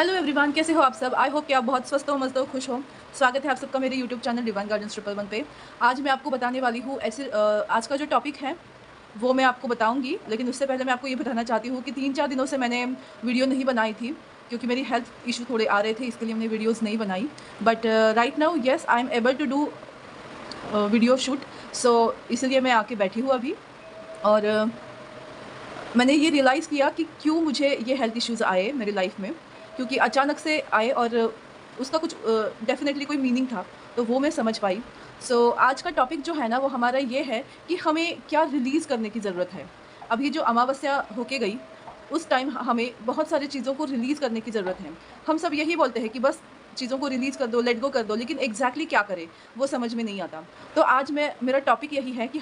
Hello everyone, कैसे हो आप सब। आई होप कि आप बहुत स्वस्थ हो, मस्त हो, खुश हो। स्वागत है आप सबका मेरे यूट्यूब चैनल डिवाइन गार्डन्स 111 पे। आज मैं आपको बताने वाली हूँ ऐसे आज का जो टॉपिक है वो मैं आपको बताऊंगी, लेकिन उससे पहले मैं आपको ये बताना चाहती हूँ कि 3-4 दिनों से मैंने वीडियो नहीं बनाई थी क्योंकि मेरी हेल्थ इशू थोड़े आ रहे थे, इसके लिए मैंने वीडियोज़ नहीं बनाई। But right now yes I am able to do video shoot. So इसलिए मैं आके बैठी हूँ अभी। और मैंने ये रियलाइज़ किया कि क्यों मुझे ये हेल्थ इश्यूज़ आए मेरी लाइफ में, क्योंकि अचानक से आए और उसका कुछ डेफ़िनेटली कोई मीनिंग था, तो वो मैं समझ पाई। सो आज का टॉपिक जो है ना वो हमारा ये है कि हमें क्या रिलीज़ करने की ज़रूरत है। अभी जो अमावस्या होके गई, उस टाइम हमें बहुत सारी चीज़ों को रिलीज़ करने की ज़रूरत है। हम सब यही बोलते हैं कि बस चीज़ों को रिलीज़ कर दो, लेट गो कर दो, लेकिन एग्ज़ैक्टली क्या करें, वो समझ में नहीं आता। तो आज मेरा टॉपिक यही है कि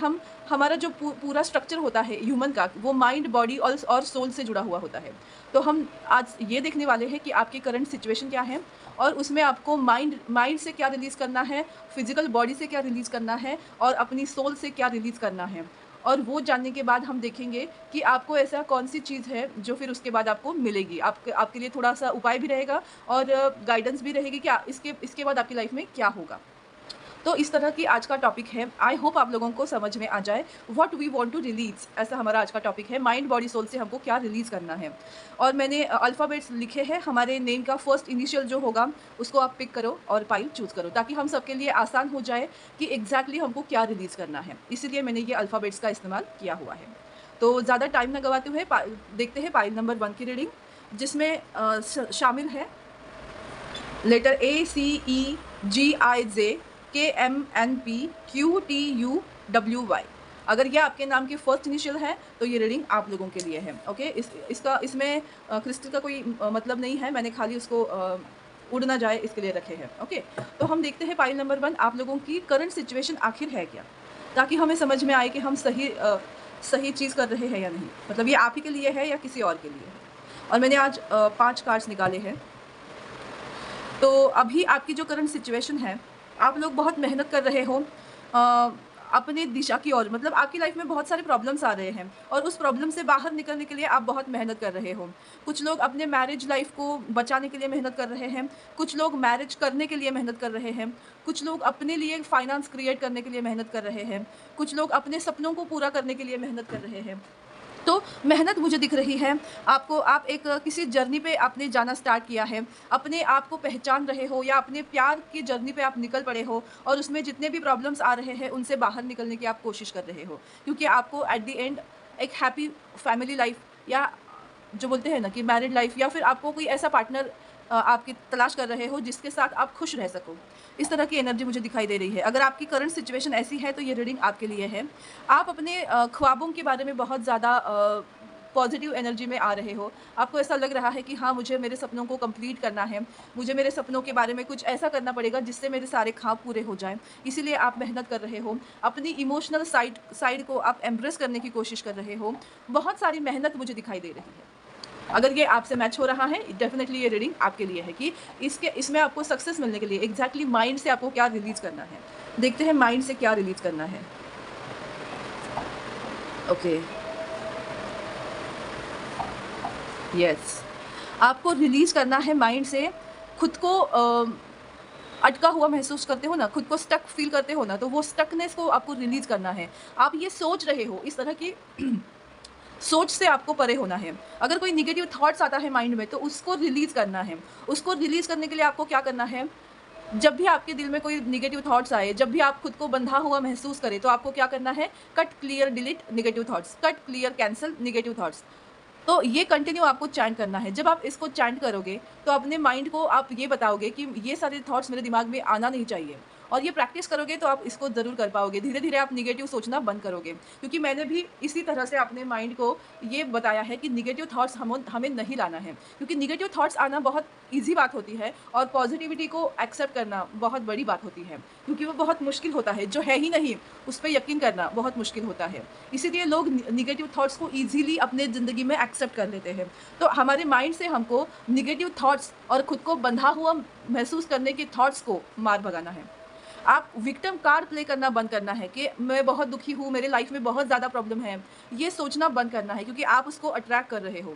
हमारा जो पूरा स्ट्रक्चर होता है ह्यूमन का, वो माइंड, बॉडी और सोल से जुड़ा हुआ होता है। तो हम आज ये देखने वाले हैं कि आपकी करंट सिचुएशन क्या है और उसमें आपको माइंड माइंड से क्या रिलीज़ करना है, फिज़िकल बॉडी से क्या रिलीज़ करना है और अपनी सोल से क्या रिलीज़ करना है। और वो जानने के बाद हम देखेंगे कि आपको ऐसा कौन-सी चीज़ है जो फिर उसके बाद आपको मिलेगी। आपके आपके लिए थोड़ा-सा उपाय भी रहेगा और गाइडेंस भी रहेगी कि इसके इसके बाद आपकी लाइफ़ में क्या होगा। तो इस तरह की आज का टॉपिक है। आई होप आप लोगों को समझ में आ जाए what we want to release, ऐसा हमारा आज का टॉपिक है। माइंड, बॉडी, सोल से हमको क्या रिलीज़ करना है। और मैंने अल्फ़ाबेट्स लिखे हैं। हमारे नेम का फर्स्ट इनिशियल जो होगा उसको आप पिक करो और पाइल चूज़ करो, ताकि हम सबके लिए आसान हो जाए कि एग्ज़ैक्टली हमको क्या रिलीज़ करना है। इसीलिए मैंने ये अल्फ़ाबेट्स का इस्तेमाल किया हुआ है। तो ज़्यादा टाइम ना गवाते हुए देखते हैं पाइल नंबर 1 की रीडिंग, जिसमें शामिल है लेटर ACEGIJ KMNPQTUWY। अगर ये आपके नाम के फर्स्ट इनिशियल है तो ये रीडिंग आप लोगों के लिए है। ओके, इसमें क्रिस्टल का कोई मतलब नहीं है, मैंने खाली उसको उड़ ना जाए इसके लिए रखे हैं। ओके, तो हम देखते हैं पाइल नंबर 1 आप लोगों की करंट सिचुएशन आखिर है क्या, ताकि हमें समझ में आए कि हम सही चीज़ कर रहे हैं या नहीं। मतलब ये आप ही के लिए है या किसी और के लिए है। और मैंने आज 5 कार्ड्स निकाले हैं। तो अभी आपकी जो करंट सिचुएशन है, आप लोग बहुत मेहनत कर रहे हो अपने दिशा की ओर। मतलब आपकी लाइफ में बहुत सारे प्रॉब्लम्स आ रहे हैं और उस प्रॉब्लम से बाहर निकलने के लिए आप बहुत मेहनत कर रहे हो। कुछ लोग अपने मैरिज लाइफ को बचाने के लिए मेहनत कर रहे हैं, कुछ लोग मैरिज करने के लिए मेहनत कर रहे हैं, कुछ लोग अपने लिए फाइनेंस क्रिएट करने के लिए मेहनत कर रहे हैं, कुछ लोग अपने सपनों को पूरा करने के लिए मेहनत कर रहे हैं। तो मेहनत मुझे दिख रही है। आप एक किसी जर्नी पे आपने जाना स्टार्ट किया है, अपने आप को पहचान रहे हो या अपने प्यार की जर्नी पे आप निकल पड़े हो और उसमें जितने भी प्रॉब्लम्स आ रहे हैं उनसे बाहर निकलने की आप कोशिश कर रहे हो। क्योंकि आपको एट द एंड एक हैप्पी फैमिली लाइफ या जो बोलते हैं ना कि मैरिड लाइफ, या फिर आपको कोई ऐसा पार्टनर आपकी तलाश कर रहे हो जिसके साथ आप खुश रह सको। इस तरह की एनर्जी मुझे दिखाई दे रही है। अगर आपकी करंट सिचुएशन ऐसी है तो ये रीडिंग आपके लिए है। आप अपने ख्वाबों के बारे में बहुत ज़्यादा पॉजिटिव एनर्जी में आ रहे हो। आपको ऐसा लग रहा है कि हाँ, मुझे मेरे सपनों को कंप्लीट करना है। मुझे मेरे सपनों के बारे में कुछ ऐसा करना पड़ेगा जिससे मेरे सारे ख्वाब पूरे हो जाएँ। इसीलिए आप मेहनत कर रहे हो। अपनी इमोशनल साइड को आप एम्ब्रेस करने की कोशिश कर रहे हो। बहुत सारी मेहनत मुझे दिखाई दे रही है। अगर ये आपसे मैच हो रहा है, डेफ़िनेटली ये रीडिंग आपके लिए है कि इसमें आपको सक्सेस मिलने के लिए एग्ज़ैक्टली माइंड से आपको क्या रिलीज़ करना है। देखते हैं माइंड से क्या रिलीज़ करना है। ओके, यस, आपको रिलीज़ करना है माइंड से। खुद को अटका हुआ महसूस करते हो ना, खुद को स्टक फ़ील करते हो ना, तो वो स्टकनेस को आपको रिलीज़ करना है। आप ये सोच रहे हो, इस तरह की सोच से आपको परे होना है। अगर कोई नेगेटिव थॉट्स आता है माइंड में तो उसको रिलीज़ करना है। उसको रिलीज़ करने के लिए आपको क्या करना है, जब भी आपके दिल में कोई नेगेटिव थॉट्स आए, जब भी आप खुद को बंधा हुआ महसूस करें, तो आपको क्या करना है, cut, clear, delete negative thoughts, cut, clear, cancel negative thoughts. तो ये कंटिन्यू आपको चैंट करना है। जब आप इसको चैंट करोगे तो अपने माइंड को आप ये बताओगे कि ये सारे थॉट्स मेरे दिमाग में आना नहीं चाहिए, और ये प्रैक्टिस करोगे तो आप इसको ज़रूर कर पाओगे। धीरे-धीरे आप नेगेटिव सोचना बंद करोगे, क्योंकि मैंने भी इसी तरह से अपने माइंड को ये बताया है कि नेगेटिव थॉट्स हमें नहीं लाना है, क्योंकि नेगेटिव थॉट्स आना बहुत ईज़ी बात होती है और पॉज़िटिविटी को एक्सेप्ट करना बहुत बड़ी बात होती है, क्योंकि वो बहुत मुश्किल होता है। जो है ही नहीं, उस पे यकीन करना बहुत मुश्किल होता है। इसीलिए लोग नेगेटिव थॉट्स को ईज़िली अपने ज़िंदगी में एक्सेप्ट कर लेते हैं। तो हमारे माइंड से हमको नेगेटिव थॉट्स और खुद को बंधा हुआ महसूस करने के थॉट्स को मार भगाना है। आप विक्टिम कार्ड प्ले करना बंद करना है कि मैं बहुत दुखी हूँ, मेरे लाइफ में बहुत ज़्यादा प्रॉब्लम है। ये सोचना बंद करना है, क्योंकि आप उसको अट्रैक्ट कर रहे हो।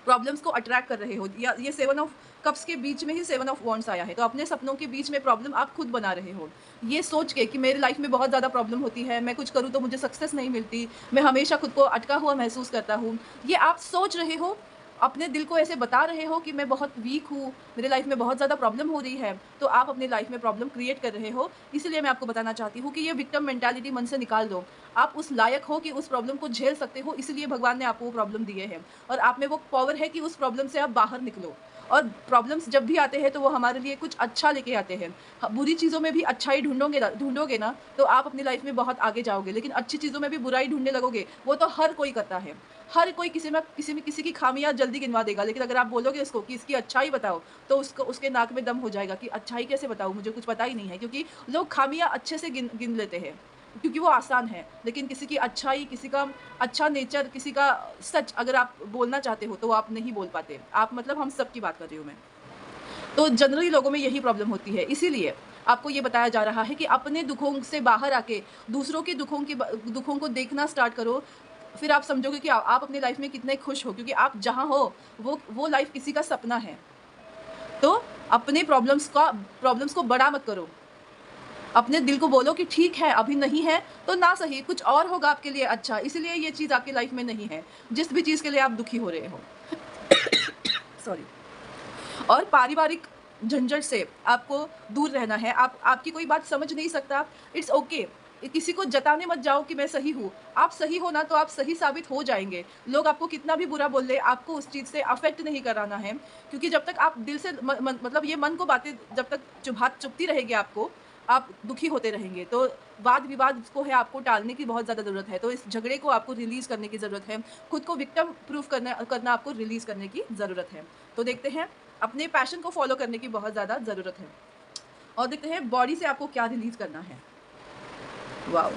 प्रॉब्लम्स को अट्रैक्ट कर रहे हो, या ये 7 ऑफ कप्स के बीच में ही 7 ऑफ वॉन्ड्स आया है, तो अपने सपनों के बीच में प्रॉब्लम आप खुद बना रहे हो। ये सोच के कि मेरी लाइफ में बहुत ज़्यादा प्रॉब्लम होती है, मैं कुछ करूँ तो मुझे सक्सेस नहीं मिलती, मैं हमेशा खुद को अटका हुआ महसूस करता हूँ, ये आप सोच रहे हो, अपने दिल को ऐसे बता रहे हो कि मैं बहुत वीक हूँ, मेरे लाइफ में बहुत ज़्यादा प्रॉब्लम हो रही है, तो आप अपनी लाइफ में प्रॉब्लम क्रिएट कर रहे हो। इसीलिए मैं आपको बताना चाहती हूँ कि ये विक्टिम मेंटालिटी मन से निकाल दो। आप उस लायक हो कि उस प्रॉब्लम को झेल सकते हो, इसलिए भगवान ने आपको वो प्रॉब्लम दिए हैं, और आप में वो पावर है कि उस प्रॉब्लम से आप बाहर निकलो। और प्रॉब्लम्स जब भी आते हैं तो वो हमारे लिए कुछ अच्छा लेके आते हैं। बुरी चीज़ों में भी अच्छाई ढूंढोगे ना, तो आप अपनी लाइफ में बहुत आगे जाओगे, लेकिन अच्छी चीज़ों में भी बुराई ढूंढने लगोगे, वो तो हर कोई करता है। हर कोई किसी की खामियां जल्दी गिनवा देगा, लेकिन अगर आप बोलोगे उसको कि इसकी अच्छाई बताओ, तो उसके नाक में दम हो जाएगा कि अच्छाई कैसे बताऊं, मुझे कुछ पता ही नहीं है। क्योंकि लोग खामियां अच्छे से गिन लेते हैं, क्योंकि वो आसान है, लेकिन किसी की अच्छाई, किसी का अच्छा नेचर, किसी का सच अगर आप बोलना चाहते हो तो आप नहीं बोल पाते। आप मतलब हम सब की बात कर रही हूँ मैं। तो जनरली लोगों में यही प्रॉब्लम होती है। इसीलिए आपको ये बताया जा रहा है कि अपने दुखों से बाहर आके दूसरों के दुखों को देखना स्टार्ट करो। फिर आप समझोगे कि आप अपनी लाइफ में कितने खुश हो, क्योंकि आप जहाँ हो वो लाइफ किसी का सपना है। तो अपने प्रॉब्लम्स को बड़ा मत करो। अपने दिल को बोलो कि ठीक है, अभी नहीं है तो ना सही, कुछ और होगा आपके लिए अच्छा, इसलिए ये चीज़ आपकी लाइफ में नहीं है, जिस भी चीज़ के लिए आप दुखी हो रहे हो। सॉरी। और पारिवारिक झंझट से आपको दूर रहना है। आपकी कोई बात समझ नहीं सकता, इट्स ओके। किसी को जताने मत जाओ कि मैं सही हूँ। आप सही हो ना, तो आप सही साबित हो जाएंगे। लोग आपको कितना भी बुरा बोल ले, आपको उस चीज़ से अफेक्ट नहीं कराना है, क्योंकि जब तक आप दिल से मतलब ये मन को बातें जब तक चुभती रहेगी आपको, आप दुखी होते रहेंगे। तो वाद विवाद को है आपको टालने की बहुत ज़्यादा ज़रूरत है। तो इस झगड़े को आपको रिलीज़ करने की ज़रूरत है। खुद को विक्टिम प्रूफ करना आपको रिलीज़ करने की ज़रूरत है। तो देखते हैं, अपने पैशन को फॉलो करने की बहुत ज़्यादा ज़रूरत है। और देखते हैं बॉडी से आपको क्या रिलीज़ करना है। वाओ!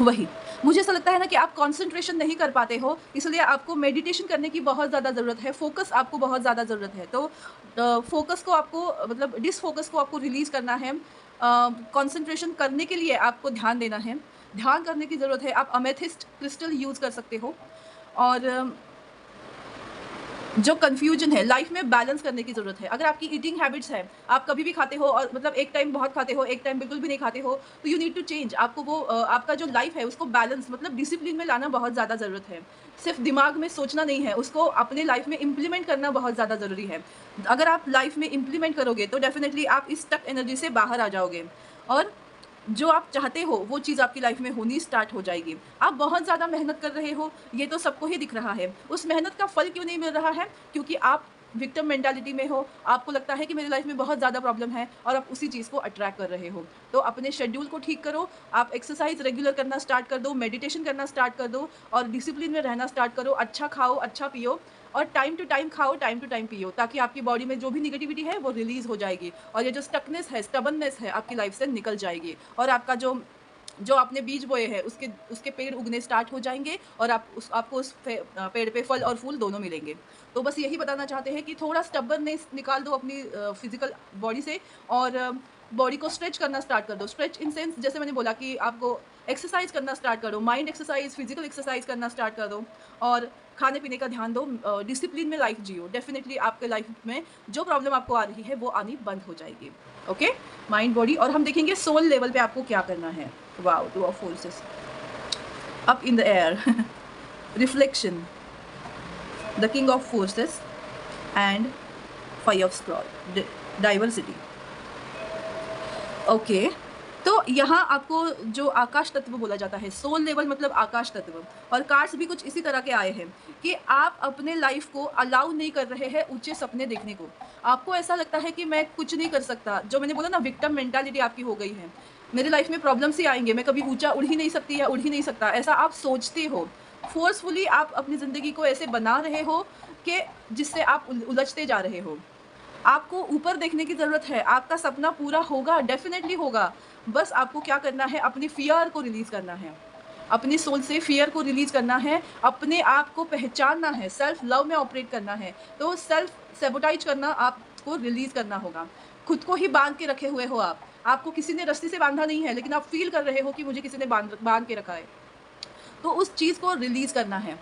वही, मुझे ऐसा लगता है ना कि आप कंसंट्रेशन नहीं कर पाते हो, इसलिए आपको मेडिटेशन करने की बहुत ज़्यादा ज़रूरत है, फ़ोकस आपको बहुत ज़्यादा ज़रूरत है। तो फ़ोकस को आपको मतलब डिसफ़ोकस को आपको रिलीज़ करना है। कंसंट्रेशन करने के लिए आपको ध्यान देना है, ध्यान करने की ज़रूरत है। आप अमेथिस्ट क्रिस्टल यूज़ कर सकते हो। और जो कन्फ्यूजन है, लाइफ में बैलेंस करने की ज़रूरत है। अगर आपकी ईटिंग हैबिट्स है, आप कभी भी खाते हो और मतलब एक टाइम बहुत खाते हो, एक टाइम बिल्कुल भी नहीं खाते हो, तो यू नीड टू चेंज। आपको वो आपका जो लाइफ है उसको बैलेंस मतलब डिसिप्लिन में लाना बहुत ज़्यादा ज़रूरत है। सिर्फ दिमाग में सोचना नहीं है, उसको अपने लाइफ में इम्प्लीमेंट करना बहुत ज़्यादा ज़रूरी है। अगर आप लाइफ में इम्प्लीमेंट करोगे तो डेफिनेटली आप इस स्टक एनर्जी से बाहर आ जाओगे, और जो आप चाहते हो वो चीज़ आपकी लाइफ में होनी स्टार्ट हो जाएगी। आप बहुत ज़्यादा मेहनत कर रहे हो, ये तो सबको ही दिख रहा है। उस मेहनत का फल क्यों नहीं मिल रहा है? क्योंकि आप विक्टिम मेंटालिटी में हो। आपको लगता है कि मेरी लाइफ में बहुत ज़्यादा प्रॉब्लम है, और आप उसी चीज़ को अट्रैक्ट कर रहे हो। तो अपने शेड्यूल को ठीक करो, आप एक्सरसाइज रेगुलर करना स्टार्ट कर दो, मेडिटेशन करना स्टार्ट कर दो, और डिसिप्लिन में रहना स्टार्ट करो। अच्छा खाओ, अच्छा पियो, और टाइम टू टाइम खाओ, टाइम टू टाइम पियो, ताकि आपकी बॉडी में जो भी निगेटिविटी है वो रिलीज़ हो जाएगी, और ये जो स्टकनेस है, स्टबर्ननेस है, आपकी लाइफ से निकल जाएगी, और आपका जो आपने बीज बोए हैं उसके पेड़ उगने स्टार्ट हो जाएंगे, और आपको उस पेड़ पे फल और फूल दोनों मिलेंगे। तो बस यही बताना चाहते हैं कि थोड़ा स्टबर्ननेस निकाल दो अपनी फिजिकल बॉडी से, और बॉडी को स्ट्रेच करना स्टार्ट कर दो। स्ट्रेच इन सेंस, जैसे मैंने बोला कि आपको एक्सरसाइज करना स्टार्ट करो, माइंड एक्सरसाइज, फिजिकल एक्सरसाइज करना स्टार्ट कर दो, और खाने पीने का ध्यान दो, डिसिप्लिन में लाइफ जियो। डेफिनेटली आपके लाइफ में जो प्रॉब्लम आपको आ रही है वो आनी बंद हो जाएगी। ओके, माइंड बॉडी, और हम देखेंगे सोल लेवल पे आपको क्या करना है। Wow, two of forces up in the air, reflection, the king of forces and 5 of scroll, diversity. Okay, तो यहाँ आपको जो आकाश तत्व बोला जाता है, सोल लेवल मतलब आकाश तत्व, और कार्ड्स भी कुछ इसी तरह के आए हैं कि आप अपने लाइफ को अलाउ नहीं कर रहे हैं ऊंचे सपने देखने को। आपको ऐसा लगता है कि मैं कुछ नहीं कर सकता, जो मैंने बोला ना, विक्टिम मेंटालिटी आपकी हो गई है। मेरी लाइफ में प्रॉब्लम्स ही आएंगे, मैं कभी ऊंचा उड़ ही नहीं सकती या उड़ ही नहीं सकता, ऐसा आप सोचते हो। फोर्सफुली आप अपनी ज़िंदगी को ऐसे बना रहे हो कि जिससे आप उलझते जा रहे हो। आपको ऊपर देखने की ज़रूरत है, आपका सपना पूरा होगा, डेफिनेटली होगा। बस आपको क्या करना है, अपनी फियर को रिलीज़ करना है, अपनी सोल से फियर को रिलीज़ करना है, अपने आप को पहचानना है, सेल्फ लव में ऑपरेट करना है। तो सेल्फ सेबोटाइज करना आपको रिलीज़ करना होगा। खुद को ही बांध के रखे हुए हो आप, आपको किसी ने रस्सी से बांधा नहीं है, लेकिन आप फील कर रहे हो कि मुझे किसी ने बांध के रखा है। तो उस चीज़ को रिलीज़ करना है।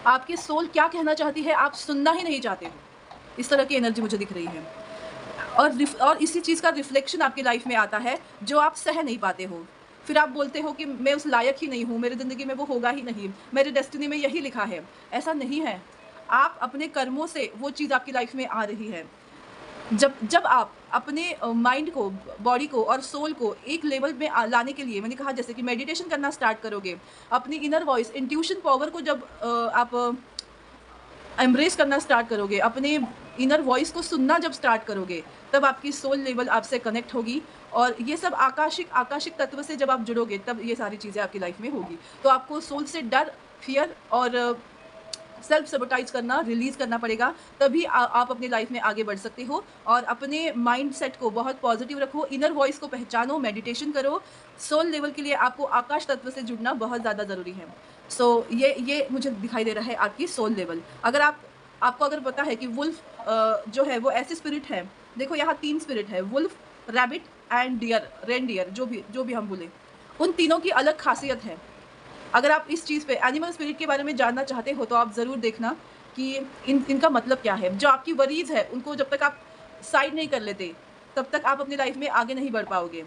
आपकी सोल क्या कहना चाहती है, आप सुनना ही नहीं चाहते हो। इस तरह की एनर्जी मुझे दिख रही है। और इसी चीज़ का रिफ्लेक्शन आपकी लाइफ में आता है जो आप सह नहीं पाते हो। फिर आप बोलते हो कि मैं उस लायक ही नहीं हूँ, मेरी ज़िंदगी में वो होगा ही नहीं, मेरे डेस्टिनी में यही लिखा है। ऐसा नहीं है। आप अपने कर्मों से वो चीज़ आपकी लाइफ में आ रही है। जब जब आप अपने माइंड को, बॉडी को और सोल को एक लेवल में लाने के लिए, मैंने कहा जैसे कि मेडिटेशन करना स्टार्ट करोगे, अपनी इनर वॉइस, इंट्यूशन पावर को जब आप एम्ब्रेस करना स्टार्ट करोगे, अपने इनर वॉइस को सुनना जब स्टार्ट करोगे, तब आपकी सोल लेवल आपसे कनेक्ट होगी और ये सब आकाशिक तत्व से जब आप जुड़ोगे, तब ये सारी चीज़ें आपकी लाइफ में होगी। तो आपको सोल से डर, फियर और सेल्फ सबोटाइज करना, रिलीज़ करना पड़ेगा, तभी आप अपनी लाइफ में आगे बढ़ सकते हो। और अपने माइंडसेट को बहुत पॉजिटिव रखो, इनर वॉइस को पहचानो, मेडिटेशन करो। सोल लेवल के लिए आपको आकाश तत्व से जुड़ना बहुत ज़्यादा ज़रूरी है। सो ये मुझे दिखाई दे रहा है आपकी सोल लेवल। अगर आपको अगर पता है कि वुल्फ जो है वो ऐसी स्पिरिट है, देखो यहाँ 3 स्पिरिट है, wolf, rabbit and deer, reindeer, जो भी हम बोले, उन तीनों की अलग खासियत है। अगर आप इस चीज़ पे, एनिमल स्पिरिट के बारे में जानना चाहते हो, तो आप ज़रूर देखना कि इनका मतलब क्या है। जो आपकी वरीज़ है, उनको जब तक आप साइड नहीं कर लेते, तब तक आप अपनी लाइफ में आगे नहीं बढ़ पाओगे।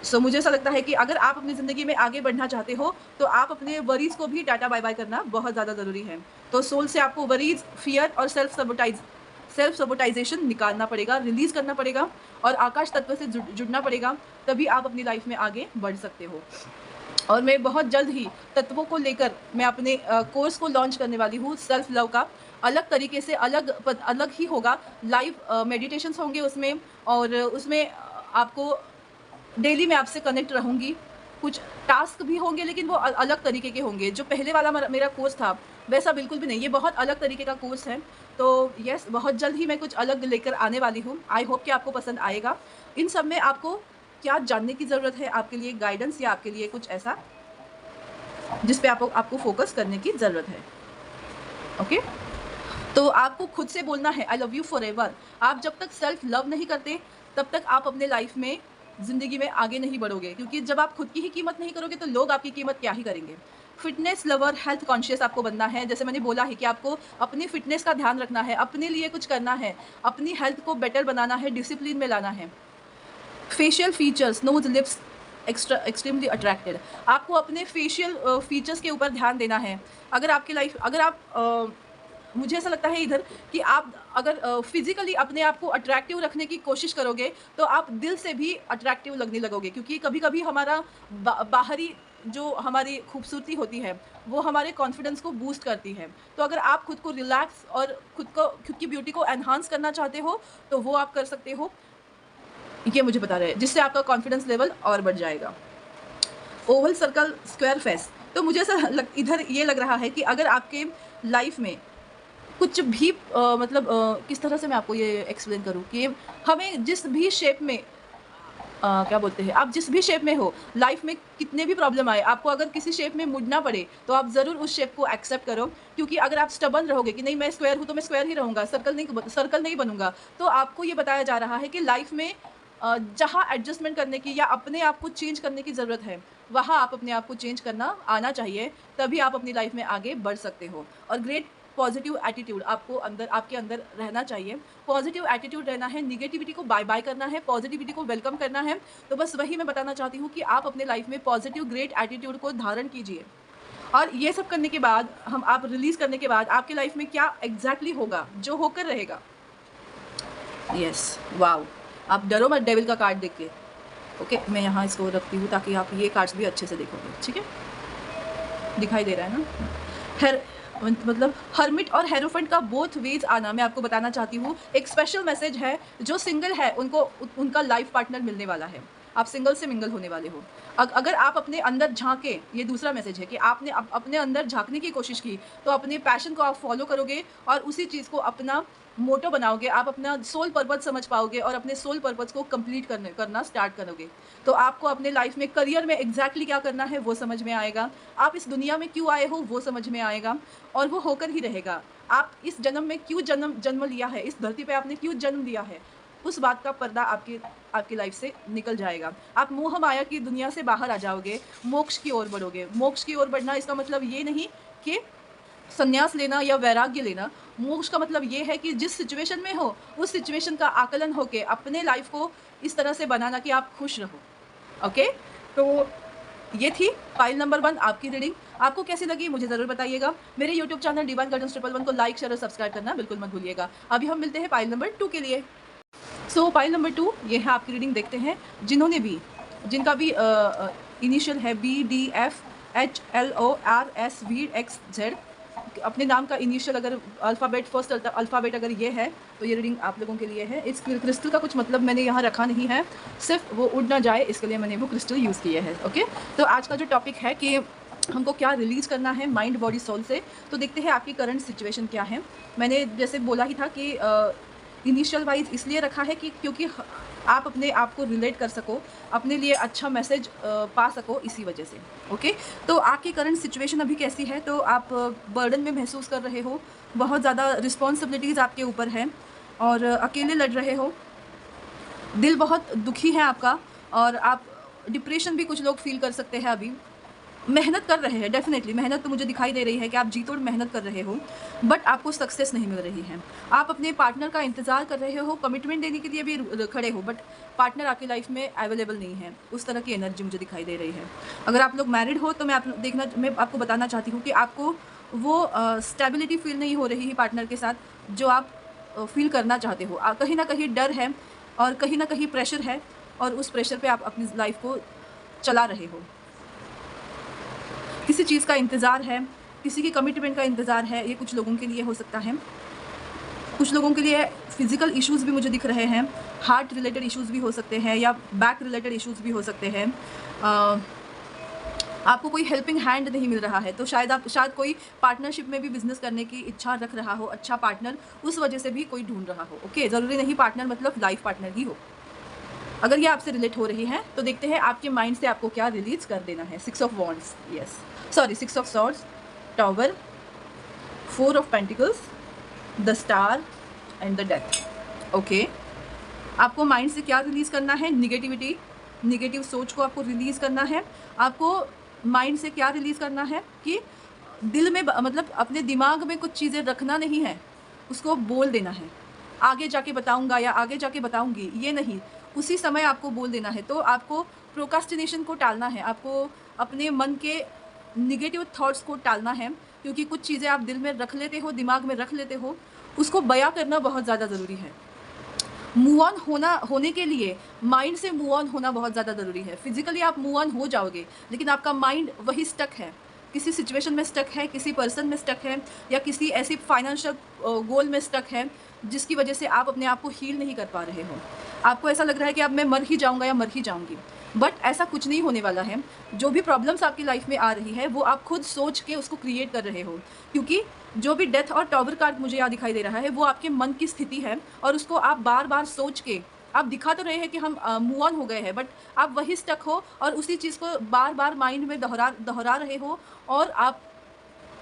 सो मुझे ऐसा लगता है कि अगर आप अपनी ज़िंदगी में आगे बढ़ना चाहते हो, तो आप अपने वरीज़ को भी टाटा बाय-बाय करना बहुत ज़्यादा ज़रूरी है। तो सोल से आपको वरीज़, फ़ियर और सेल्फ सबोटाइज़ेशन निकालना पड़ेगा, रिलीज़ करना पड़ेगा और आकाश तत्व से जुड़ना पड़ेगा, तभी आप अपनी लाइफ में आगे बढ़ सकते हो। और मैं बहुत जल्द ही तत्वों को लेकर मैं अपने कोर्स को लॉन्च करने वाली हूँ, सेल्फ लव का। अलग तरीके से, अलग ही होगा। लाइव मेडिटेशंस होंगे उसमें, और उसमें आपको डेली मैं आपसे कनेक्ट रहूँगी। कुछ टास्क भी होंगे, लेकिन वो अलग तरीके के होंगे। जो पहले वाला मेरा कोर्स था, वैसा बिल्कुल भी नहीं, ये बहुत अलग तरीके का कोर्स है। तो यस, बहुत जल्द ही मैं कुछ अलग लेकर आने वाली हूँ। आई होप कि आपको पसंद आएगा। इन सब में आपको क्या जानने की ज़रूरत है, आपके लिए गाइडेंस या आपके लिए कुछ ऐसा जिस पे आपको फोकस करने की ज़रूरत है। ओके? तो आपको खुद से बोलना है, आई लव यू फॉरएवर। आप जब तक सेल्फ लव नहीं करते, तब तक आप अपने लाइफ में, ज़िंदगी में आगे नहीं बढ़ोगे, क्योंकि जब आप खुद की ही कीमत नहीं करोगे, तो लोग आपकी कीमत क्या ही करेंगे। फिटनेस लवर, हेल्थ कॉन्शियस आपको बनना है। जैसे मैंने बोला है कि आपको अपनी फिटनेस का ध्यान रखना है, अपने लिए कुछ करना है, अपनी हेल्थ को बेटर बनाना है, डिसिप्लिन में लाना है। Facial features, nose, lips extremely attracted. आपको अपने फेशियल फीचर्स के ऊपर ध्यान देना है। अगर आप मुझे ऐसा लगता है इधर कि आप अगर फिजिकली अपने आप को अट्रैक्टिव रखने की कोशिश करोगे, तो आप दिल से भी अट्रैक्टिव लगने लगोगे, क्योंकि कभी-कभी हमारा बाहरी जो हमारी खूबसूरती होती है, वो हमारे कॉन्फिडेंस को बूस्ट करती है। तो अगर आप खुद को रिलैक्स और खुद की ब्यूटी को एनहांस करना चाहते हो, तो वो आप कर सकते हो। ये मुझे बता रहे हैं, जिससे आपका कॉन्फिडेंस लेवल और बढ़ जाएगा। ओवल सर्कल स्क्वायर फेस, तो मुझे ऐसा इधर ये लग रहा है कि अगर आपके लाइफ में कुछ भी किस तरह से मैं आपको ये एक्सप्लेन करूँ कि हमें जिस भी शेप में क्या बोलते हैं, आप जिस भी शेप में हो, लाइफ में कितने भी प्रॉब्लम आए, आपको अगर किसी शेप में मुड़ना पड़े, तो आप ज़रूर उस शेप को एक्सेप्ट करो। क्योंकि अगर आप स्टबर्न रहोगे कि नहीं मैं स्क्वायर हूँ, तो मैं स्क्वायर ही रहूँगा, सर्कल नहीं बनूँगा, तो आपको ये बताया जा रहा है कि लाइफ में जहाँ एडजस्टमेंट करने की या अपने आप को चेंज करने की ज़रूरत है, वहाँ आप अपने आप को चेंज करना आना चाहिए, तभी आप अपनी लाइफ में आगे बढ़ सकते हो। और ग्रेट पॉजिटिव एटीट्यूड आपके अंदर रहना चाहिए। पॉजिटिव एटीट्यूड रहना है, निगेटिविटी को बाय बाय करना है, पॉजिटिविटी को वेलकम करना है। तो बस वही मैं बताना चाहती हूँ कि आप अपने लाइफ में पॉजिटिव ग्रेट एटीट्यूड को धारण कीजिए। और ये सब करने के बाद, आप रिलीज़ करने के बाद, आपकी लाइफ में क्या एग्जैक्टली होगा, जो होकर रहेगा। यस, वाओ, आप डरो मत डेविल का कार्ड देख के। ओके, मैं यहाँ इसको रखती हूँ ताकि आप ये कार्ड्स भी अच्छे से देखोगे। ठीक है, दिखाई दे रहा है ना। हर्मिट और हेरोफेंट का बोथ वेज आना मैं आपको बताना चाहती हूँ। एक स्पेशल मैसेज है, जो सिंगल है उनको उनका लाइफ पार्टनर मिलने वाला है। आप सिंगल से मिंगल होने वाले हो। अगर आप अपने अंदर झांके, ये दूसरा मैसेज है कि आपने अपने अंदर झांकने की कोशिश की, तो अपने पैशन को आप फॉलो करोगे और उसी चीज़ को अपना मोटो बनाओगे। आप अपना सोल पर्पस समझ पाओगे और अपने सोल पर्पस को कंप्लीट करना स्टार्ट करोगे। तो आपको अपने लाइफ में, करियर में एग्जैक्टली क्या करना है वो समझ में आएगा। आप इस दुनिया में क्यों आए हो वो समझ में आएगा, और वो होकर ही रहेगा। आप इस जन्म में क्यों जन्म लिया है, इस धरती पे आपने क्यों जन्म लिया है, उस बात का पर्दा आपकी लाइफ से निकल जाएगा। आप मोह माया की दुनिया से बाहर आ जाओगे, मोक्ष की ओर बढ़ोगे। मोक्ष की ओर बढ़ना इसका मतलब ये नहीं कि संन्यास लेना या वैराग्य लेना। मोक्ष का मतलब ये है कि जिस सिचुएशन में हो, उस सिचुएशन का आकलन होके अपने लाइफ को इस तरह से बनाना कि आप खुश रहो। ओके? तो ये थी फाइल नंबर 1 आपकी रीडिंग। आपको कैसी लगी मुझे ज़रूर बताइएगा। मेरे यूट्यूब चैनल डिवाइन गाइडेंस 111 को लाइक, शेयर और सब्सक्राइब करना बिल्कुल मत भूलिएगा। अभी हम मिलते हैं फाइल नंबर 2 के लिए। सो फाइल नंबर 2 ये है आपकी रीडिंग। देखते हैं जिनका भी इनिशियल है BDFHLORSVXZ, अपने नाम का इनिशियल अगर अल्फ़ाबेट फर्स्ट अल्फ़ाबेट अगर ये है तो ये रीडिंग आप लोगों के लिए है। इस क्रिस्टल का कुछ मतलब मैंने यहाँ रखा नहीं है, सिर्फ वो उड़ ना जाए इसके लिए मैंने वो क्रिस्टल यूज़ किया है। ओके, तो आज का जो टॉपिक है कि हमको क्या रिलीज़ करना है माइंड बॉडी सोल से, तो देखते हैं आपकी करंट सिचुएशन क्या है। मैंने जैसे बोला ही था कि इनिशियल वाइज इसलिए रखा है कि क्योंकि आप अपने आप को रिलेट कर सको, अपने लिए अच्छा मैसेज पा सको, इसी वजह से। ओके, तो आपकी करंट सिचुएशन अभी कैसी है? तो आप बर्डन में महसूस कर रहे हो, बहुत ज़्यादा रिस्पॉन्सिबिलिटीज़ आपके ऊपर हैं और अकेले लड़ रहे हो, दिल बहुत दुखी है आपका और आप डिप्रेशन भी कुछ लोग फील कर सकते हैं अभी। मेहनत कर रहे हैं, डेफिनेटली मेहनत तो मुझे दिखाई दे रही है कि आप जी तोड़ मेहनत कर रहे हो, बट आपको सक्सेस नहीं मिल रही है। आप अपने पार्टनर का इंतज़ार कर रहे हो, कमिटमेंट देने के लिए भी खड़े हो, बट पार्टनर आपकी लाइफ में अवेलेबल नहीं है। उस तरह की एनर्जी मुझे दिखाई दे रही है। अगर आप लोग मैरिड हो तो मैं आपको बताना चाहती हूँ कि आपको वो स्टेबिलिटी फील नहीं हो रही है पार्टनर के साथ जो आप फील करना चाहते हो। कहीं ना कहीं डर है और कहीं ना कहीं प्रेशर है और उस प्रेशर पे आप अपनी लाइफ को चला रहे हो। किसी चीज़ का इंतज़ार है, किसी की कमिटमेंट का इंतज़ार है, ये कुछ लोगों के लिए हो सकता है। कुछ लोगों के लिए फ़िज़िकल इश्यूज़ भी मुझे दिख रहे हैं, हार्ट रिलेटेड इश्यूज़ भी हो सकते हैं या बैक रिलेटेड इश्यूज़ भी हो सकते हैं। आपको कोई हेल्पिंग हैंड नहीं मिल रहा है, तो शायद कोई पार्टनरशिप में भी बिज़नेस करने की इच्छा रख रहा हो, अच्छा पार्टनर, उस वजह से भी कोई ढूंढ रहा हो। ओके, ज़रूरी नहीं पार्टनर मतलब लाइफ पार्टनर ही हो। अगर ये आपसे रिलेट हो रही है तो देखते हैं आपके माइंड से आपको क्या रिलीज़ कर देना है। 6 of wands, yes, sorry 6 of swords, tower, 4 of pentacles, the star and the death. Okay, आपको माइंड से क्या रिलीज़ करना है? निगेटिविटी, निगेटिव सोच को आपको रिलीज़ करना है। आपको माइंड से क्या रिलीज़ करना है कि दिल में मतलब अपने दिमाग में कुछ चीज़ें रखना नहीं है, उसको बोल देना है। आगे जाके बताऊंगा या आगे जाके बताऊंगी, ये नहीं, उसी समय आपको बोल देना है। तो आपको प्रोकास्टिनेशन को टालना है, आपको अपने मन के निगेटिव थॉट्स को टालना है, क्योंकि कुछ चीज़ें आप दिल में रख लेते हो, दिमाग में रख लेते हो, उसको बयां करना बहुत ज़्यादा ज़रूरी है। मूव ऑन होने के लिए माइंड से मूव ऑन होना बहुत ज़्यादा ज़रूरी है। फिजिकली आप मूव ऑन हो जाओगे, लेकिन आपका माइंड वही स्टक है, किसी सिचुएशन में स्टक है, किसी पर्सन में स्टक है या किसी ऐसी फाइनेंशियल गोल में स्टक है जिसकी वजह से आप अपने आप को हील नहीं कर पा रहे हो। आपको ऐसा लग रहा है कि अब मैं मर ही जाऊंगा या मर ही जाऊंगी, बट ऐसा कुछ नहीं होने वाला है। जो भी प्रॉब्लम्स आपकी लाइफ में आ रही है वो आप खुद सोच के उसको क्रिएट कर रहे हो, क्योंकि जो भी डेथ और टॉवर कार्ड मुझे यहाँ दिखाई दे रहा है वो आपके मन की स्थिति है और उसको आप बार बार सोच के, आप दिखा तो रहे हैं कि हम मूव ऑन हो गए हैं, बट आप वही स्टक हो और उसी चीज़ को बार बार माइंड में दोहरा रहे हो और आप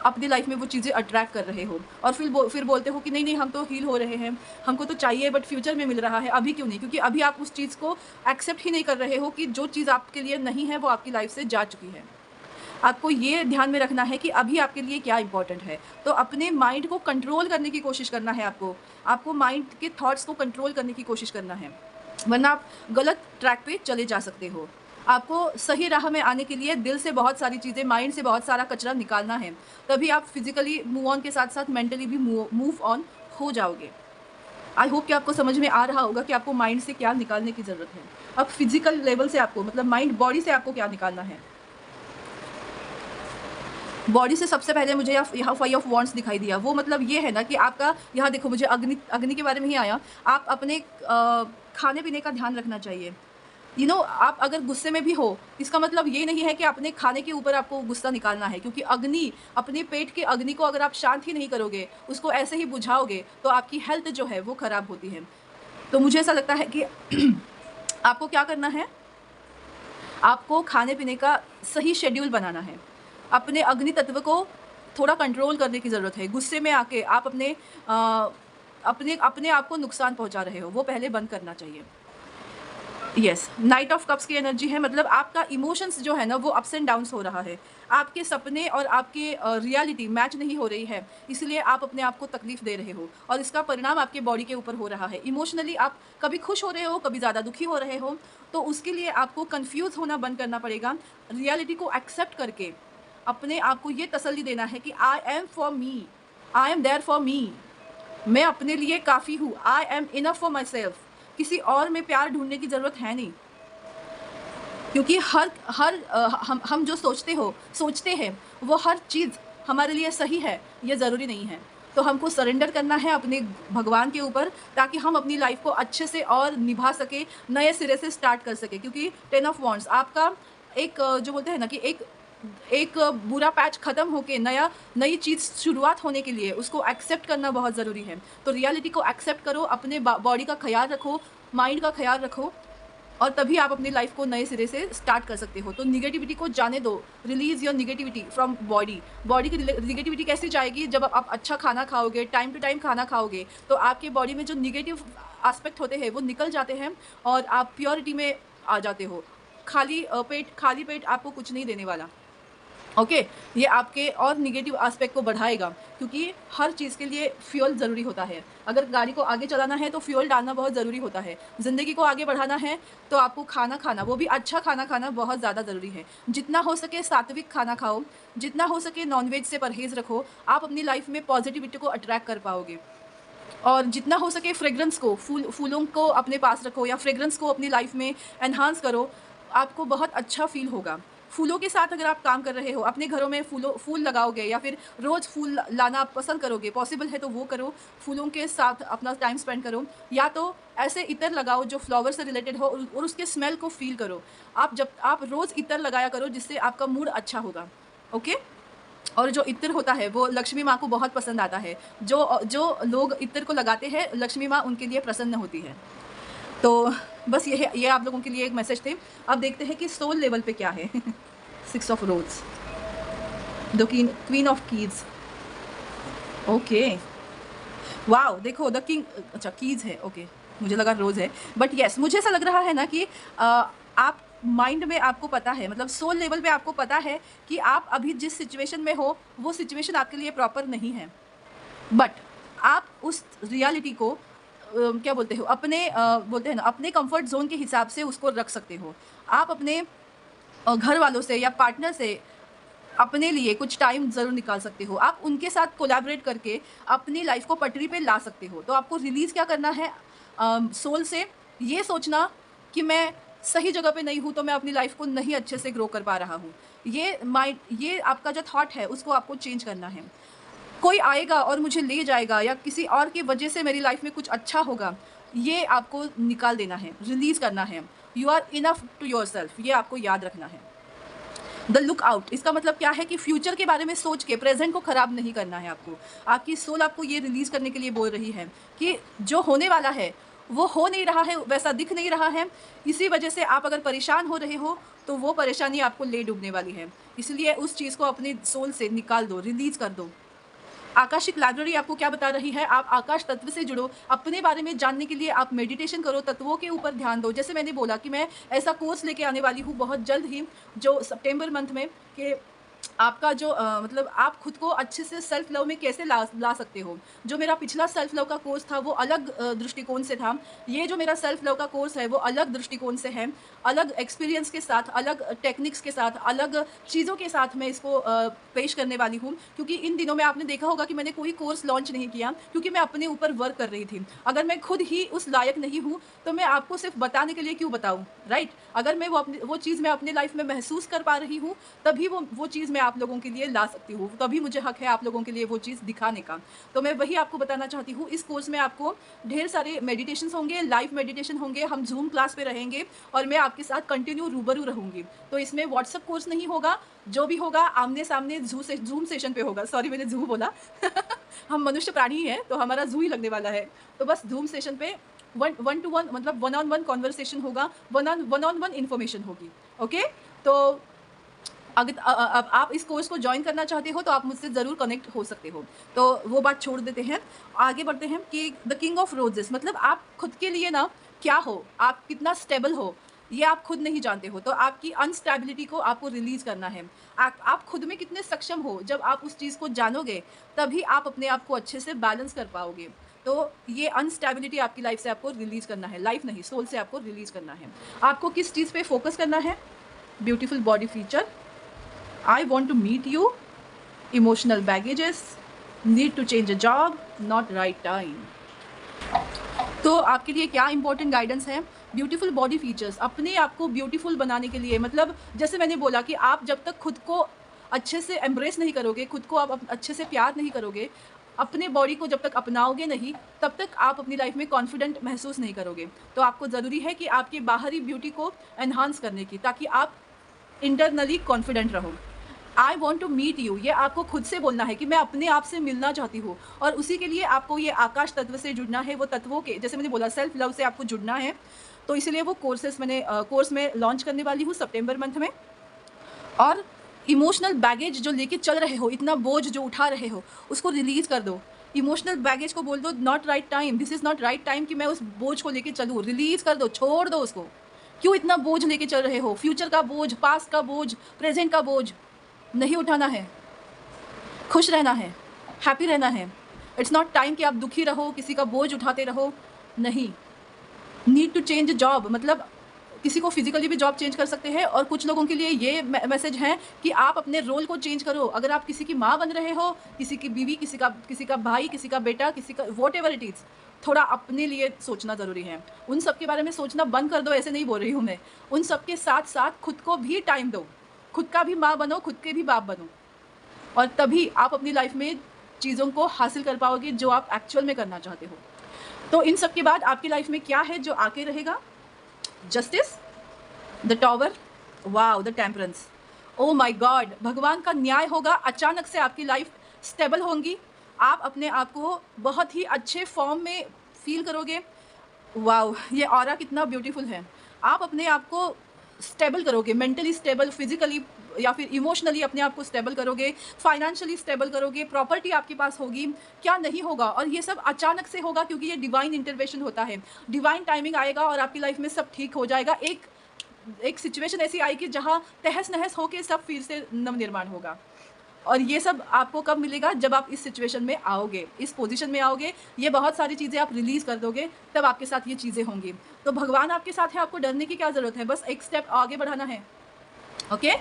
अपनी लाइफ में वो चीज़ें अट्रैक्ट कर रहे हो और फिर बोलते हो कि नहीं हम तो हील हो रहे हैं, हमको तो चाहिए बट फ्यूचर में मिल रहा है, अभी क्यों नहीं? क्योंकि अभी आप उस चीज़ को एक्सेप्ट ही नहीं कर रहे हो कि जो चीज़ आपके लिए नहीं है वो आपकी लाइफ से जा चुकी है। आपको ये ध्यान में रखना है कि अभी आपके लिए क्या इंपॉर्टेंट है। तो अपने माइंड को कंट्रोल करने की कोशिश करना है, आपको माइंड के थॉट्स को कंट्रोल करने की कोशिश करना है, वरना आप गलत ट्रैक पे चले जा सकते हो। आपको सही राह में आने के लिए दिल से बहुत सारी चीज़ें, माइंड से बहुत सारा कचरा निकालना है, तभी आप फिजिकली मूव ऑन के साथ साथ मेंटली भी मूव ऑन हो जाओगे। आई होप कि आपको समझ में आ रहा होगा कि आपको माइंड से क्या निकालने की ज़रूरत है। अब फिजिकल लेवल से आपको मतलब माइंड बॉडी से आपको क्या निकालना है। बॉडी से सबसे पहले मुझे यहाँ 5 ऑफ वॉन्ड्स दिखाई दिया। वो मतलब ये है ना कि आपका यहाँ देखो, मुझे अग्नि के बारे में ही आया। आप अपने खाने पीने का ध्यान रखना चाहिए। आप अगर गुस्से में भी हो, इसका मतलब ये नहीं है कि अपने खाने के ऊपर आपको गुस्सा निकालना है, क्योंकि अग्नि, अपने पेट के अग्नि को अगर आप शांत ही नहीं करोगे, उसको ऐसे ही बुझाओगे, तो आपकी हेल्थ जो है वो ख़राब होती है। तो मुझे ऐसा लगता है कि आपको क्या करना है, आपको खाने पीने का सही शेड्यूल बनाना है। अपने अग्नि तत्व को थोड़ा कंट्रोल करने की ज़रूरत है। गुस्से में आके आप अपने अपने अपने आप को नुकसान पहुंचा रहे हो, वो पहले बंद करना चाहिए। यस, नाइट ऑफ कप्स की एनर्जी है, मतलब आपका इमोशंस जो है ना वो अप्स एंड डाउन्स हो रहा है। आपके सपने और आपके रियलिटी मैच नहीं हो रही है, इसलिए आप अपने आप को तकलीफ दे रहे हो और इसका परिणाम आपके बॉडी के ऊपर हो रहा है। इमोशनली आप कभी खुश हो रहे हो, कभी ज़्यादा दुखी हो रहे हो, तो उसके लिए आपको कन्फ्यूज़ होना बंद करना पड़ेगा। रियलिटी को एक्सेप्ट करके अपने आप को ये तसल्ली देना है कि I am for me, I am there for me, मैं अपने लिए काफ़ी हूँ, I am enough for myself. किसी और में प्यार ढूँढने की ज़रूरत है नहीं, क्योंकि हर हर हम जो सोचते हैं वो हर चीज़ हमारे लिए सही है, ये ज़रूरी नहीं है। तो हमको सरेंडर करना है अपने भगवान के ऊपर, ताकि हम अपनी लाइफ़ को अच्छे से और निभा सकें, नए सिरे से स्टार्ट कर सकें। क्योंकि 10 ऑफ वांड्स आपका एक जो बोलते हैं ना कि एक एक बुरा पैच ख़त्म होके नई चीज़ शुरुआत होने के लिए उसको एक्सेप्ट करना बहुत ज़रूरी है। तो रियलिटी को एक्सेप्ट करो, अपने बॉडी का ख़्याल रखो, माइंड का ख़्याल रखो, और तभी आप अपनी लाइफ को नए सिरे से स्टार्ट कर सकते हो। तो निगेटिविटी को जाने दो, release your negativity from body. Body की निगेटिविटी कैसे जाएगी? जब आप अच्छा खाना खाओगे, टाइम टू टाइम खाना खाओगे, तो आपके बॉडी में जो निगेटिव एस्पेक्ट होते हैं वो निकल जाते हैं और आप प्योरिटी में आ जाते हो। खाली पेट आपको कुछ नहीं देने वाला। ओके, ये आपके और निगेटिव एस्पेक्ट को बढ़ाएगा, क्योंकि हर चीज़ के लिए फ्यूल ज़रूरी होता है। अगर गाड़ी को आगे चलाना है तो फ्यूल डालना बहुत ज़रूरी होता है। ज़िंदगी को आगे बढ़ाना है तो आपको खाना, वो भी अच्छा खाना खाना बहुत ज़्यादा ज़रूरी है। जितना हो सके सात्विक खाना खाओ, जितना हो सके नॉनवेज से परहेज़ रखो, आप अपनी लाइफ में पॉजिटिविटी को अट्रैक्ट कर पाओगे। और जितना हो सके फ्रेग्रेंस को, फूलों को अपने पास रखो या फ्रेग्रेंस को अपनी लाइफ में एनहांस करो, आपको बहुत अच्छा फ़ील होगा। फूलों के साथ अगर आप काम कर रहे हो, अपने घरों में फूल लगाओगे या फिर रोज़ फूल लाना आप पसंद करोगे, पॉसिबल है तो वो करो। फूलों के साथ अपना टाइम स्पेंड करो, या तो ऐसे इत्र लगाओ जो फ्लावर से रिलेटेड हो और उसके स्मेल को फ़ील करो। आप रोज़ इत्र लगाया करो, जिससे आपका मूड अच्छा होगा। ओके? और जो इत्र होता है वो लक्ष्मी माँ को बहुत पसंद आता है। जो लोग इत्र को लगाते हैं, लक्ष्मी माँ उनके लिए प्रसन्न होती है। तो बस ये आप लोगों के लिए एक मैसेज थे। अब देखते हैं कि सोल लेवल पे क्या है। 6 of roads, the queen of keys. Okay, wow, देखो द किंग, अच्छा कीज है, ओके, मुझे लगा रोज है, बट यस, मुझे ऐसा लग रहा है ना कि आप माइंड में आपको पता है, मतलब सोल लेवल पे आपको पता है कि आप अभी जिस सिचुएशन में हो वो सिचुएशन आपके लिए प्रॉपर नहीं है, बट आप उस रियलिटी को क्या बोलते हो, बोलते हैं ना, अपने कंफर्ट जोन के हिसाब से उसको रख सकते हो। आप अपने घर वालों से या पार्टनर से अपने लिए कुछ टाइम ज़रूर निकाल सकते हो। आप उनके साथ कोलैबोरेट करके अपनी लाइफ को पटरी पे ला सकते हो। तो आपको रिलीज़ क्या करना है, सोल से ये सोचना कि मैं सही जगह पे नहीं हूँ, तो मैं अपनी लाइफ को नहीं अच्छे से ग्रो कर पा रहा हूँ। ये आपका जो थॉट है उसको आपको चेंज करना है। कोई आएगा और मुझे ले जाएगा या किसी और की वजह से मेरी लाइफ में कुछ अच्छा होगा, ये आपको निकाल देना है, रिलीज़ करना है। You are enough to yourself, ये आपको याद रखना है। द लुक आउट, इसका मतलब क्या है कि फ्यूचर के बारे में सोच के प्रेजेंट को ख़राब नहीं करना है आपको। आपकी सोल आपको ये रिलीज़ करने के लिए बोल रही है कि जो होने वाला है वो हो नहीं रहा है, वैसा दिख नहीं रहा है। इसी वजह से आप अगर परेशान हो रहे हो तो वो परेशानी आपको ले डूबने वाली है। इसलिए उस चीज़ को अपनी सोल से निकाल दो, रिलीज़ कर दो। आकाशिक लाइब्रेरी आपको क्या बता रही है, आप आकाश तत्व से जुड़ो। अपने बारे में जानने के लिए आप मेडिटेशन करो, तत्वों के ऊपर ध्यान दो। जैसे मैंने बोला कि मैं ऐसा कोर्स लेके आने वाली हूँ बहुत जल्द ही, जो सितंबर मंथ में, कि आपका जो मतलब आप खुद को अच्छे से सेल्फ लव में कैसे ला सकते हो। जो मेरा पिछला सेल्फ लव का कोर्स था वो अलग दृष्टिकोण से था। ये जो मेरा सेल्फ लव का कोर्स है वो अलग दृष्टिकोण से है, अलग एक्सपीरियंस के साथ, अलग टेक्निक्स के साथ, अलग चीज़ों के साथ मैं इसको पेश करने वाली हूँ। क्योंकि इन दिनों में आपने देखा होगा कि मैंने कोई कोर्स लॉन्च नहीं किया, क्योंकि मैं अपने ऊपर वर्क कर रही थी। अगर मैं खुद ही उस लायक नहीं हूँ तो मैं आपको सिर्फ बताने के लिए क्यों बताऊँ, राइट? अगर मैं वो चीज़ मैं अपने लाइफ में महसूस कर पा रही हूँ, तभी वो चीज़ मैं आप लोगों के लिए ला सकती हूँ, तभी मुझे हक है आप लोगों के लिए वो चीज़ दिखाने का। तो मैं वही आपको बताना चाहती हूँ। इस कोर्स में आपको ढेर सारे मेडिटेशंस होंगे, लाइव मेडिटेशन होंगे, हम जूम क्लास पे रहेंगे और मैं आपके साथ कंटिन्यू रूबरू रहूँगी। तो इसमें व्हाट्सअप कोर्स नहीं होगा, जो भी होगा आमने सामने जूम सेशन पे होगा। सॉरी, मैंने जू बोला। हम मनुष्य प्राणी ही हैं तो हमारा जू ही लगने वाला है। तो बस जूम सेशन पे वन टू वन, मतलब वन ऑन वन कॉन्वर्सेशन होगा, वन ऑन वन इन्फॉर्मेशन होगी। ओके, तो अगर अब आप इस कोर्स को जॉइन करना चाहते हो तो आप मुझसे ज़रूर कनेक्ट हो सकते हो। तो वो बात छोड़ देते हैं, आगे बढ़ते हैं कि द किंग ऑफ रोजेस मतलब आप खुद के लिए ना क्या हो, आप कितना स्टेबल हो, ये आप खुद नहीं जानते हो। तो आपकी अनस्टेबिलिटी को आपको रिलीज़ करना है। आप खुद में कितने सक्षम हो, जब आप उस चीज़ को जानोगे, तभी आप अपने आप को अच्छे से बैलेंस कर पाओगे। तो ये अनस्टेबिलिटी आपकी लाइफ़ से आपको रिलीज़ करना है, लाइफ़ नहीं, सोल से आपको रिलीज़ करना है। आपको किस चीज़ पे फ़ोकस करना है? Beautiful body feature, I want to meet you, emotional baggages, need to change a job, not right time. तो आपके लिए क्या इंपॉर्टेंट गाइडेंस है? ब्यूटीफुल बॉडी फीचर्स, अपने आप को ब्यूटीफुल बनाने के लिए, मतलब जैसे मैंने बोला कि आप जब तक खुद को अच्छे से एम्ब्रेस नहीं करोगे, खुद को आप अच्छे से प्यार नहीं करोगे, अपने बॉडी को जब तक अपनाओगे नहीं, तब तक आप अपनी लाइफ में कॉन्फिडेंट महसूस नहीं करोगे। तो आपको ज़रूरी है कि आपकी बाहरी ब्यूटी को एनहांस करने की, ताकि आप इंटरनली कॉन्फिडेंट रहो। I want to meet you, ये आपको खुद से बोलना है कि मैं अपने आप से मिलना चाहती हूँ, और उसी के लिए आपको ये आकाश तत्व से जुड़ना है। वो तत्वों के, जैसे मैंने बोला, सेल्फ लव से आपको जुड़ना है। तो इसलिए वो कोर्स में लॉन्च करने वाली हूँ सितंबर मंथ में। और इमोशनल बैगेज जो लेके चल रहे हो, इतना बोझ जो उठा रहे हो, उसको रिलीज़ कर दो। इमोशनल बैगेज को बोल दो not right time, this is not right time कि मैं उस बोझ को लेके चलूँ। रिलीज़ कर दो, छोड़ दो उसको। क्यों इतना बोझ लेके चल रहे हो? फ्यूचर का बोझ, पास्ट का बोझ, प्रेजेंट का बोझ नहीं उठाना है। खुश रहना है, हैप्पी रहना है। इट्स नॉट टाइम कि आप दुखी रहो, किसी का बोझ उठाते रहो। नहीं। नीड टू चेंज जॉब, मतलब किसी को फिजिकली भी जॉब चेंज कर सकते हैं, और कुछ लोगों के लिए ये मैसेज है कि आप अपने रोल को चेंज करो। अगर आप किसी की माँ बन रहे हो, किसी की बीवी, किसी का भाई, किसी का बेटा, किसी का वॉट एवर इट इज़, थोड़ा अपने लिए सोचना ज़रूरी है। उन सब के बारे में सोचना बंद कर दो, ऐसे नहीं बोल रही हूँ मैं। उन सब के साथ साथ खुद को भी टाइम दो, खुद का भी माँ बनो, खुद के भी बाप बनो, और तभी आप अपनी लाइफ में चीज़ों को हासिल कर पाओगे जो आप एक्चुअल में करना चाहते हो। तो इन सब के बाद आपकी लाइफ में क्या है जो आके रहेगा? Justice, the tower, wow, the temperance. Oh my God, भगवान का न्याय होगा। अचानक से आपकी लाइफ स्टेबल होंगी, आप अपने आप को बहुत ही अच्छे फॉर्म में फील करोगे। वाओ, ये ऑरा कितना ब्यूटीफुल है। आप अपने आप को स्टेबल करोगे, मेंटली स्टेबल, फिजिकली या फिर इमोशनली अपने आप को स्टेबल करोगे, फाइनेंशियली स्टेबल करोगे, प्रॉपर्टी आपके पास होगी। क्या नहीं होगा? और ये सब अचानक से होगा, क्योंकि ये डिवाइन इंटरवेंशन होता है। डिवाइन टाइमिंग आएगा और आपकी लाइफ में सब ठीक हो जाएगा। एक सिचुएशन ऐसी आएगी जहाँ तहस नहस होके सब फिर से नवनिर्माण होगा। और ये सब आपको कब मिलेगा? जब आप इस सिचुएशन में आओगे, इस पोजीशन में आओगे, ये बहुत सारी चीज़ें आप रिलीज़ कर दोगे, तब आपके साथ ये चीज़ें होंगी। तो भगवान आपके साथ है, आपको डरने की क्या ज़रूरत है? बस एक स्टेप आगे बढ़ाना है। ओके,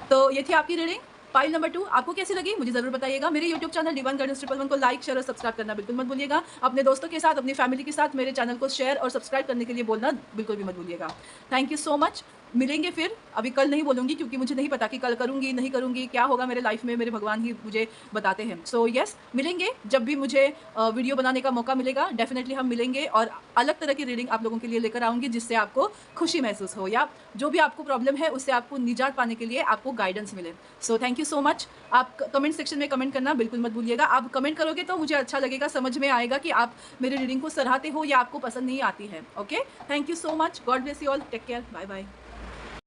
तो ये थी आपकी रीडिंग फाइल नंबर 2। आपको कैसी लगी मुझे ज़रूर बताइएगा। मेरे यूट्यूब चैनल डिवाइन गाइडेंस 111 को लाइक, शेयर और सब्सक्राइब करना बिल्कुल मत भूलिएगा। अपने दोस्तों के साथ, अपनी फैमिली के साथ मेरे चैनल को शेयर और सब्सक्राइब करने के लिए बोलना बिल्कुल भी मत भूलिएगा। Thank you so much. मिलेंगे फिर, अभी कल नहीं बोलूँगी क्योंकि मुझे नहीं पता कि कल करूँगी नहीं करूँगी, क्या होगा मेरे लाइफ में, मेरे भगवान ही मुझे बताते हैं। सो यस, मिलेंगे जब भी मुझे वीडियो बनाने का मौका मिलेगा। डेफिनेटली हम मिलेंगे और अलग तरह की रीडिंग आप लोगों के लिए लेकर आऊँगी, जिससे आपको खुशी महसूस हो, या जो भी आपको प्रॉब्लम है उससे आपको निजात पाने के लिए आपको गाइडेंस मिले। So thank you so much. आप कमेंट सेक्शन में कमेंट करना बिल्कुल मत भूलिएगा। आप कमेंट करोगे तो मुझे अच्छा लगेगा, समझ में आएगा कि आप मेरी रीडिंग को सराहते हो या आपको पसंद नहीं आती है। Okay, thank you so much. God bless you all, take care, bye bye.